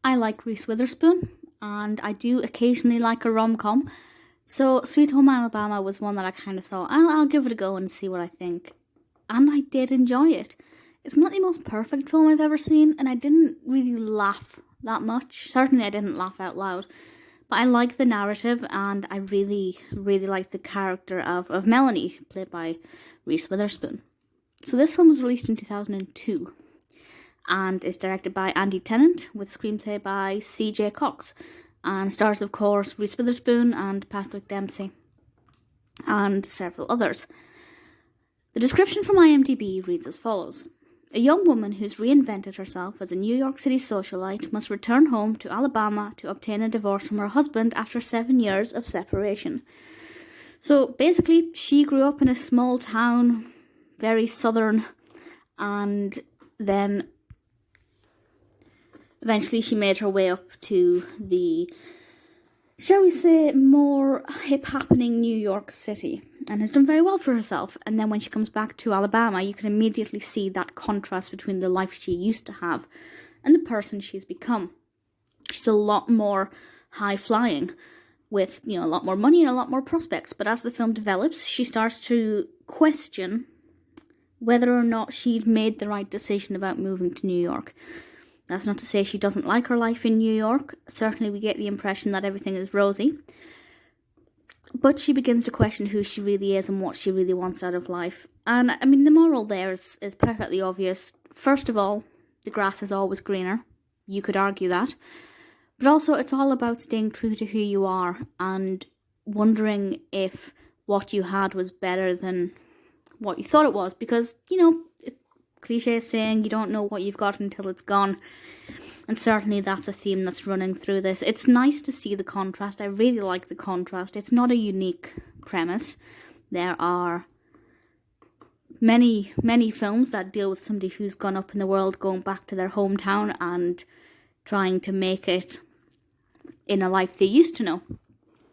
I like Reese Witherspoon, and I do occasionally like a rom-com. So Sweet Home Alabama was one that I kind of thought, I'll give it a go and see what I think. And I did enjoy it. It's not the most perfect film I've ever seen, and I didn't really laugh that much. Certainly I didn't laugh out loud. But I like the narrative, and I really, really like the character of Melanie, played by Reese Witherspoon. So this film was released in 2002, and is directed by Andy Tennant, with screenplay by Cj Cox, and stars, of course, Reese Witherspoon and Patrick Dempsey, and several others. The description from IMDb reads as follows. A young woman who's reinvented herself as a New York City socialite must return home to Alabama to obtain a divorce from her husband after 7 years of separation. So basically, she grew up in a small town, very southern, and then eventually she made her way up to the, shall we say, more hip-happening New York City, and has done very well for herself. And then when she comes back to Alabama, you can immediately see that contrast between the life she used to have and the person she's become. She's a lot more high-flying, with, a lot more money and a lot more prospects. But as the film develops, she starts to question whether or not she'd made the right decision about moving to New York. That's not to say she doesn't like her life in New York. Certainly we get the impression that everything is rosy. But she begins to question who she really is and what she really wants out of life. And, the moral there is perfectly obvious. First of all, the grass is always greener. You could argue that. But also, it's all about staying true to who you are and wondering if what you had was better than what you thought it was. Because, cliche saying, you don't know what you've got until it's gone. And certainly that's a theme that's running through this. It's nice to see the contrast. I really like the contrast. It's not a unique premise. There are many, many films that deal with somebody who's gone up in the world, going back to their hometown and trying to make it in a life they used to know.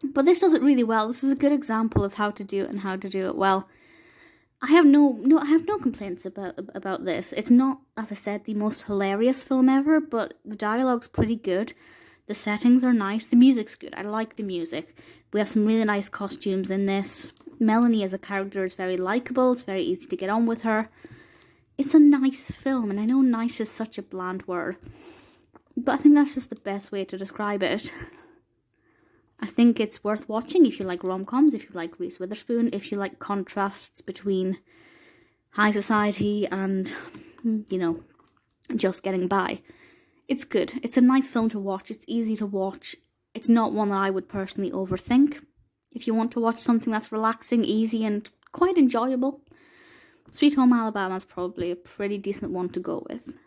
But this does it really well. This is a good example of how to do it and how to do it well. I have no complaints about this. It's not, as I said, the most hilarious film ever, but the dialogue's pretty good. The settings are nice. The music's good. I like the music. We have some really nice costumes in this. Melanie as a character is very likeable. It's very easy to get on with her. It's a nice film, and I know nice is such a bland word, but I think that's just the best way to describe it. I think it's worth watching if you like rom-coms, if you like Reese Witherspoon, if you like contrasts between high society and, just getting by. It's good. It's a nice film to watch. It's easy to watch. It's not one that I would personally overthink. If you want to watch something that's relaxing, easy, and quite enjoyable, Sweet Home Alabama is probably a pretty decent one to go with.